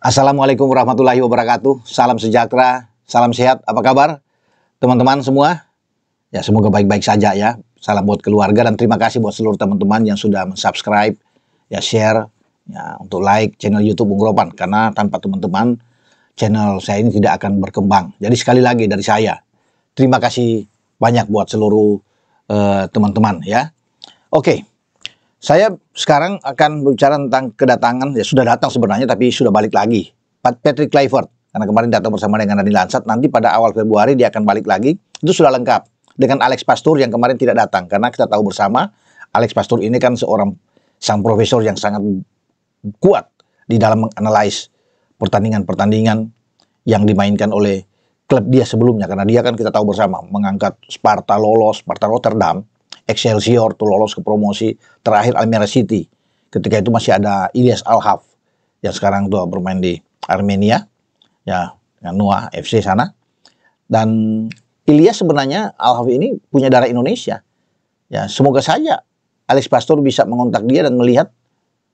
Assalamualaikum warahmatullahi wabarakatuh. Salam sejahtera, salam sehat. Apa kabar teman-teman semua? Ya, semoga baik-baik saja ya. Salam buat keluarga dan terima kasih buat seluruh teman-teman yang sudah subscribe, ya share, ya untuk like channel YouTube Bung Ropan. Karena tanpa teman-teman channel saya ini tidak akan berkembang. Jadi sekali lagi dari saya, terima kasih banyak buat seluruh teman-teman ya. Oke. Saya sekarang akan berbicara tentang kedatangan, ya sudah datang sebenarnya tapi sudah balik lagi. Patrick Kluivert, karena kemarin datang bersama dengan Dani Lansat, nanti pada awal Februari dia akan balik lagi. Itu sudah lengkap dengan Alex Pastoor yang kemarin tidak datang. Karena kita tahu bersama, Alex Pastoor ini kan sang profesor yang sangat kuat di dalam menganalisis pertandingan-pertandingan yang dimainkan oleh klub dia sebelumnya. Karena dia kan kita tahu bersama, mengangkat Sparta lolos, Sparta Rotterdam, Excelsior tuh lolos ke promosi, terakhir Almere City. Ketika itu masih ada Ilyas Al-Haf yang sekarang tuh bermain di Armenia, ya Noah FC sana. Dan Ilyas sebenarnya Al-Haf ini punya darah Indonesia. Ya, semoga saja Alex Pastoor bisa mengontak dia dan melihat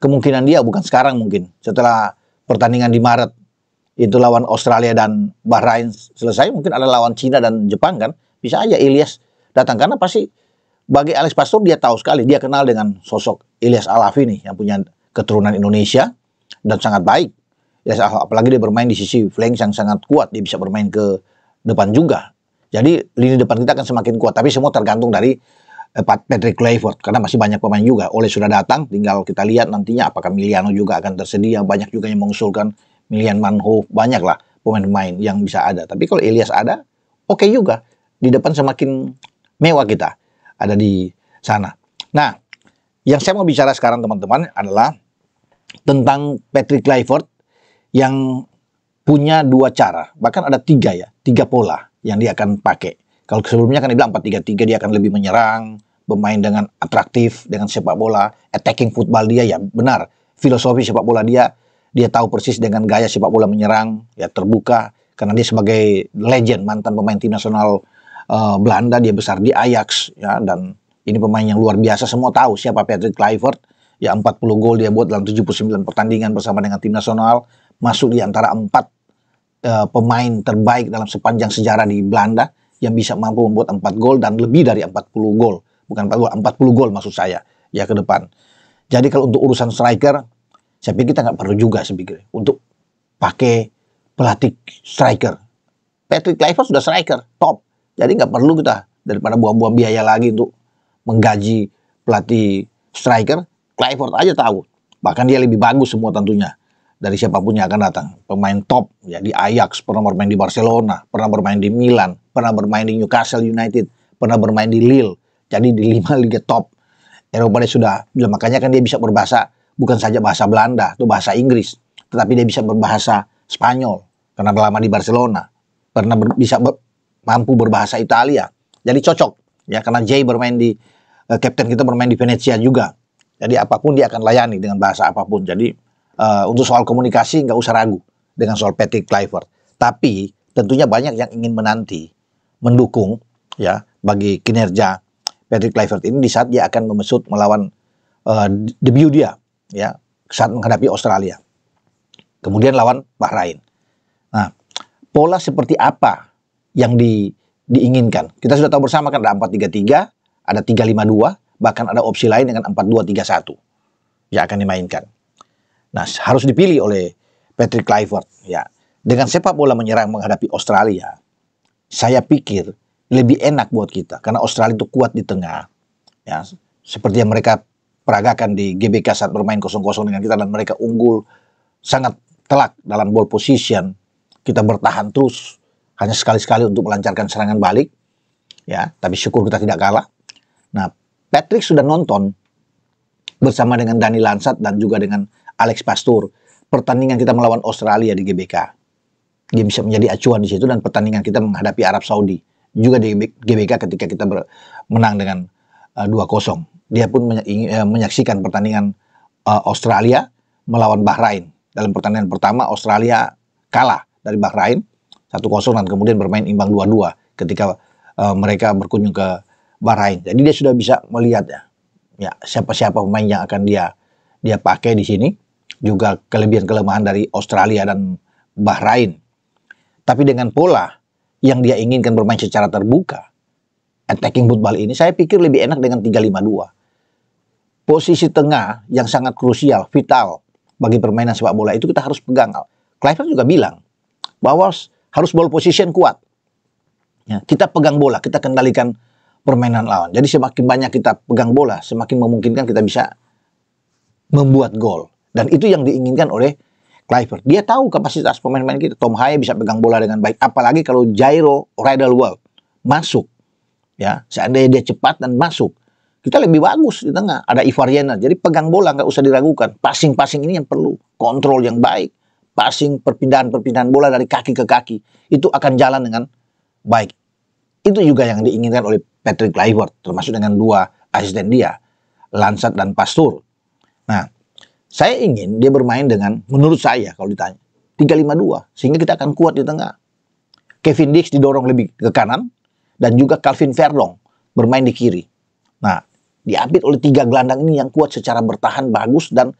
kemungkinan dia, bukan sekarang mungkin. Setelah pertandingan di Maret itu lawan Australia dan Bahrain selesai, mungkin ada lawan Cina dan Jepang kan, bisa aja Ilyas datang karena pasti bagi Alex Pastoor dia tahu sekali, dia kenal dengan sosok Ilyas Al-Haf ini yang punya keturunan Indonesia dan sangat baik. Ilyas Al-Haf, apalagi dia bermain di sisi flank yang sangat kuat, dia bisa bermain ke depan juga. Jadi lini depan kita akan semakin kuat, tapi semua tergantung dari Patrick Kluivert karena masih banyak pemain juga. Oleh sudah datang, tinggal kita lihat nantinya apakah Miliano juga akan tersedia. Banyak juga yang mengusulkan Milian Manhoef, banyaklah pemain-pemain yang bisa ada. Tapi kalau Ilyas ada, oke juga. Di depan semakin mewah kita ada di sana. Nah, yang saya mau bicara sekarang teman-teman adalah tentang Patrick Kluivert yang punya dua cara, bahkan ada tiga pola yang dia akan pakai. Kalau sebelumnya kan dia bilang 4-3-3, dia akan lebih menyerang, bermain dengan atraktif, dengan sepak bola, attacking football dia, ya benar. Filosofi sepak bola dia tahu persis dengan gaya sepak bola menyerang, ya terbuka, karena dia sebagai legend, mantan pemain tim nasional Belanda, dia besar di Ajax ya, dan ini pemain yang luar biasa, semua tahu siapa Patrick Kluivert ya. 40 gol dia buat dalam 79 pertandingan bersama dengan tim nasional, masuk di antara 4 pemain terbaik dalam sepanjang sejarah di Belanda yang bisa mampu membuat 4 gol dan lebih dari 40 gol, bukan 4 gol, 40 gol maksud saya ya ke depan. Jadi kalau untuk urusan striker, saya pikir kita nggak perlu juga untuk pakai pelatih striker. Patrick Kluivert sudah striker top. Jadi nggak perlu kita daripada buang-buang biaya lagi untuk menggaji pelatih striker. Kluivert aja tahu. Bahkan dia lebih bagus semua tentunya dari siapapun yang akan datang. Pemain top ya di Ajax, pernah bermain di Barcelona, pernah bermain di Milan, pernah bermain di Newcastle United, pernah bermain di Lille. Jadi di 5 liga top Eropa dia sudah. Makanya kan dia bisa berbahasa bukan saja bahasa Belanda atau bahasa Inggris, tetapi dia bisa berbahasa Spanyol karena lama di Barcelona. Pernah mampu berbahasa Italia, jadi cocok ya, karena Jay bermain di kapten kita bermain di Venezia juga, jadi apapun dia akan layani dengan bahasa apapun. Jadi untuk soal komunikasi nggak usah ragu dengan soal Patrick Kluivert. Tapi tentunya banyak yang ingin mendukung ya bagi kinerja Patrick Kluivert ini di saat dia akan memesut melawan debut dia ya saat menghadapi Australia, kemudian lawan Bahrain. Nah, pola seperti apa yang diinginkan? Kita sudah tahu bersama kan ada 4-3-3, ada 3-5-2, bahkan ada opsi lain dengan 4-2-3-1 yang akan dimainkan. Nah, harus dipilih oleh Patrick Kluivert ya. Dengan sepak bola menyerang menghadapi Australia, saya pikir lebih enak buat kita karena Australia itu kuat di tengah. Ya, seperti yang mereka peragakan di GBK saat bermain 0-0 dengan kita dan mereka unggul sangat telak dalam ball position. Kita bertahan terus, hanya sekali-sekali untuk melancarkan serangan balik, ya. Tapi syukur kita tidak kalah. Nah, Patrick sudah nonton bersama dengan Dani Lansat dan juga dengan Alex Pastoor pertandingan kita melawan Australia di GBK. Dia bisa menjadi acuan di situ, dan pertandingan kita menghadapi Arab Saudi juga di GBK ketika kita menang dengan 2-0. Dia pun menyaksikan pertandingan Australia melawan Bahrain. Dalam pertandingan pertama Australia kalah dari Bahrain 1-0 dan kemudian bermain imbang 2-2 ketika mereka berkunjung ke Bahrain. Jadi dia sudah bisa melihat ya siapa-siapa pemain yang akan dia pakai di sini juga kelebihan-kelemahan dari Australia dan Bahrain. Tapi dengan pola yang dia inginkan bermain secara terbuka, attacking football ini, saya pikir lebih enak dengan 3-5-2. Posisi tengah yang sangat krusial, vital bagi permainan sepak bola itu kita harus pegang. Kluivert juga bilang bahwa harus ball position kuat. Ya, kita pegang bola, kita kendalikan permainan lawan. Jadi semakin banyak kita pegang bola, semakin memungkinkan kita bisa membuat gol. Dan itu yang diinginkan oleh Kluivert. Dia tahu kapasitas pemain-pemain kita. Tom Haye bisa pegang bola dengan baik. Apalagi kalau Jairo Riedewald masuk. Ya, seandainya dia cepat dan masuk, kita lebih bagus di tengah. Ada Ivar Jenner. Jadi pegang bola nggak usah diragukan. Passing-passing ini yang perlu. Kontrol yang baik. Passing, perpindahan bola dari kaki ke kaki. Itu akan jalan dengan baik. Itu juga yang diinginkan oleh Patrick Kluivert. Termasuk dengan dua asisten dia. Lansat dan Pastur. Nah, saya ingin dia bermain dengan, menurut saya kalau ditanya, 3-5-2. Sehingga kita akan kuat di tengah. Kevin Dix didorong lebih ke kanan. Dan juga Calvin Verdong bermain di kiri. Nah, diapit oleh 3 gelandang ini yang kuat secara bertahan bagus dan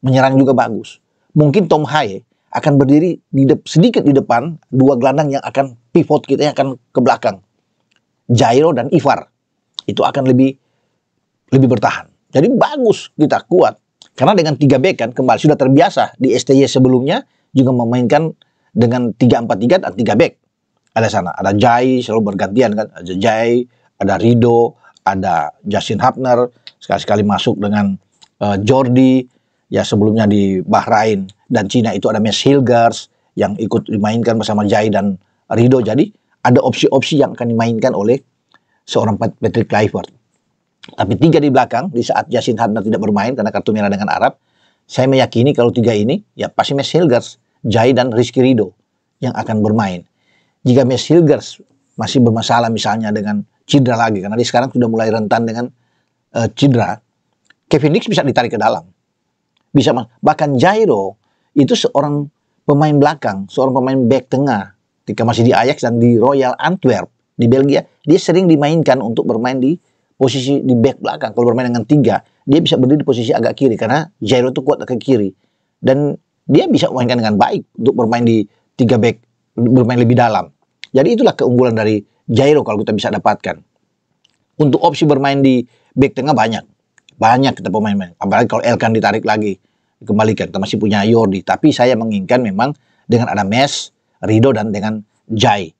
menyerang juga bagus. Mungkin Tom Haye akan berdiri sedikit di depan 2 gelandang yang akan pivot kita yang akan ke belakang. Jairo dan Ivar. Itu akan lebih bertahan. Jadi bagus kita kuat. Karena dengan 3 back kan kembali sudah terbiasa di STY sebelumnya juga memainkan dengan 3-4-3 dan 3 back. Ada sana, ada Jai selalu bergantian kan, ada Jai, ada Rido, ada Justin Hapner, sekali-sekali masuk dengan Jordi, ya sebelumnya di Bahrain dan Cina itu ada Mes Hilgers yang ikut dimainkan bersama Jai dan Rido. Jadi ada opsi-opsi yang akan dimainkan oleh seorang Patrick Kluivert. Tapi 3 di belakang, di saat Justin Hapner tidak bermain karena kartu merah dengan Arab, saya meyakini kalau 3 ini, ya pasti Mes Hilgers, Jai dan Rizky Rido yang akan bermain. Jika Mes Hilgers masih bermasalah misalnya dengan cedera lagi, karena dia sekarang sudah mulai rentan dengan cedera, Kevin Dix bisa ditarik ke dalam. Bahkan Jairo itu seorang pemain belakang, seorang pemain back tengah. Ketika masih di Ajax dan di Royal Antwerp di Belgia, dia sering dimainkan untuk bermain di posisi di back belakang. Kalau bermain dengan 3, dia bisa berdiri di posisi agak kiri karena Jairo itu kuat ke kiri. Dan dia bisa memainkan dengan baik untuk bermain di 3 back, bermain lebih dalam. Jadi itulah keunggulan dari Jairo kalau kita bisa dapatkan. Untuk opsi bermain di back tengah banyak kita pemain-pemain. Apalagi kalau Elkan ditarik lagi, dikembalikan. Kita masih punya Jordi. Tapi saya menginginkan memang dengan ada Mes, Rido dan dengan Jai.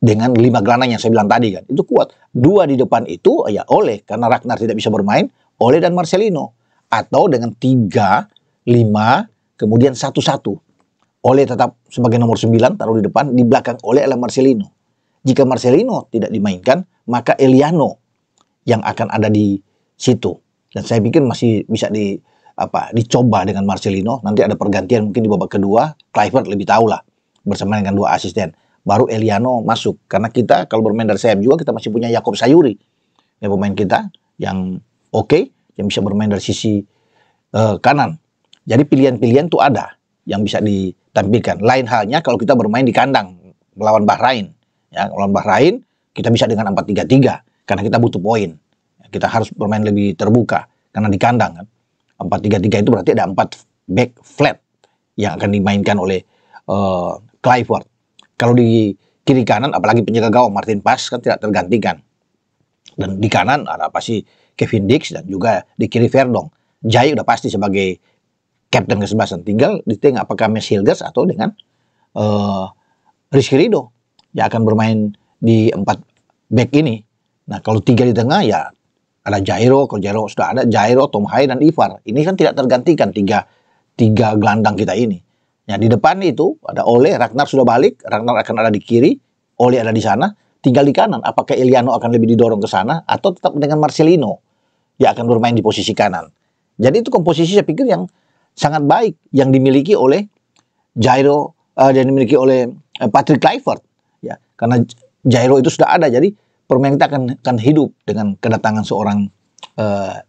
Dengan 5 gelandang yang saya bilang tadi kan. Itu kuat. 2 di depan itu ya Ole. Karena Ragnar tidak bisa bermain. Ole dan Marcelino. Atau dengan 3, 5, kemudian 1-1. Ole tetap sebagai nomor 9 taruh di depan, di belakang Ole adalah Marcelino. Jika Marcelino tidak dimainkan, maka Eliano yang akan ada di situ. Dan saya pikir masih bisa dicoba dengan Marcelino. Nanti ada pergantian mungkin di babak kedua, Kluivert lebih tahu lah bersama dengan 2 asisten. Baru Eliano masuk karena kita kalau bermain dari sayap juga kita masih punya Yakob Sayuri. Ya, pemain kita yang oke, yang bisa bermain dari sisi kanan. Jadi pilihan-pilihan tuh ada yang bisa ditampilkan. Lain halnya kalau kita bermain di kandang melawan Bahrain. Ya, melawan Bahrain kita bisa dengan 4-3-3 karena kita butuh poin. Kita harus bermain lebih terbuka karena di kandang kan. 4-3-3 itu berarti ada 4 back flat yang akan dimainkan oleh Kluivert. Kalau di kiri kanan apalagi penjaga gawang Martin Pas kan tidak tergantikan. Dan di kanan ada pasti Kevin Dix dan juga di kiri Verdong. Jai udah pasti sebagai kapten kesebelasan. Tinggal di tengah apakah Mes Hilgers atau dengan Rizky Rido yang akan bermain di 4 back ini. Nah kalau 3 di tengah ya ada Jairo, kalau Jairo sudah ada Jairo, Tom Haye dan Ivar. Ini kan tidak tergantikan 3 gelandang kita ini. Ya di depan itu ada Ole, Ragnar sudah balik, Ragnar akan ada di kiri, Ole ada di sana, tinggal di kanan. Apakah Eliano akan lebih didorong ke sana atau tetap dengan Marcelino yang akan bermain di posisi kanan. Jadi itu komposisi saya pikir yang sangat baik yang dimiliki oleh Jairo dan dimiliki oleh Patrick Kluivert ya karena Jairo itu sudah ada jadi permainan kita akan hidup dengan kedatangan seorang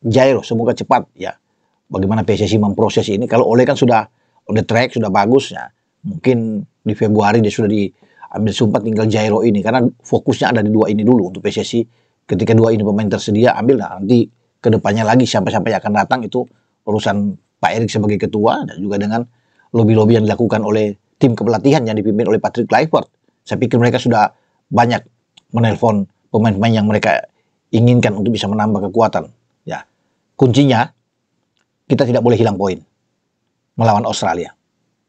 Jairo. Semoga cepat ya bagaimana PSSI memproses ini. Kalau Ole kan sudah on the track, sudah bagus ya mungkin di Februari dia sudah diambil sumpah, tinggal Jairo ini karena fokusnya ada di 2 ini dulu untuk PSSI. Ketika 2 ini pemain tersedia ambil, nah nanti kedepannya lagi siapa-siapa yang akan datang itu urusan Pak Erik sebagai ketua, dan juga dengan lobby-lobby yang dilakukan oleh tim kepelatihan yang dipimpin oleh Patrick Kluivert. Saya pikir mereka sudah banyak menelpon pemain-pemain yang mereka inginkan untuk bisa menambah kekuatan. Ya, kuncinya kita tidak boleh hilang poin melawan Australia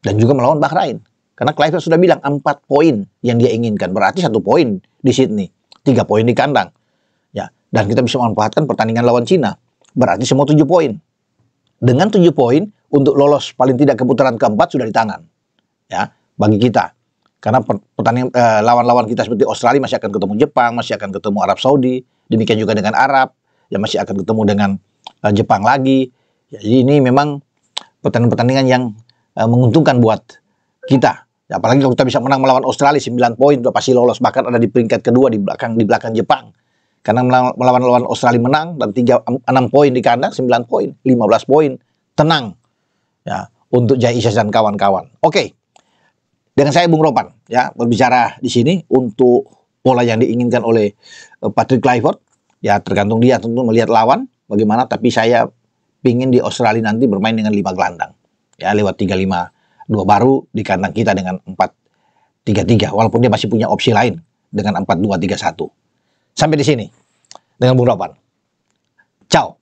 dan juga melawan Bahrain. Karena Kluivert sudah bilang 4 poin yang dia inginkan, berarti 1 poin di Sydney, 3 poin di kandang. Ya, dan kita bisa memanfaatkan pertandingan lawan Cina, berarti semua 7 poin. Dengan 7 poin untuk lolos paling tidak ke putaran keempat sudah di tangan. Ya, bagi kita. Karena pertandingan lawan-lawan kita seperti Australia masih akan ketemu Jepang, masih akan ketemu Arab Saudi, demikian juga dengan Arab, yang masih akan ketemu dengan Jepang lagi. Ya, jadi ini memang pertandingan-pertandingan yang menguntungkan buat kita. Ya, apalagi kalau kita bisa menang melawan Australia 9 poin sudah pasti lolos, bahkan ada di peringkat kedua di belakang Jepang. Karena melawan Australia menang dan 6 poin di kandang, 9 poin, 15 poin, tenang ya untuk Jai Isyas dan kawan-kawan. Oke. Dengan saya Bung Ropan ya berbicara di sini untuk pola yang diinginkan oleh Patrick Kluivert. Ya tergantung dia tentu melihat lawan bagaimana, tapi saya pingin di Australia nanti bermain dengan 5 gelandang. Ya lewat 3-5-2 baru di kandang kita dengan 4-3-3, walaupun dia masih punya opsi lain dengan 4-2-3-1. Sampai di sini dengan Bung Ropan. Ciao.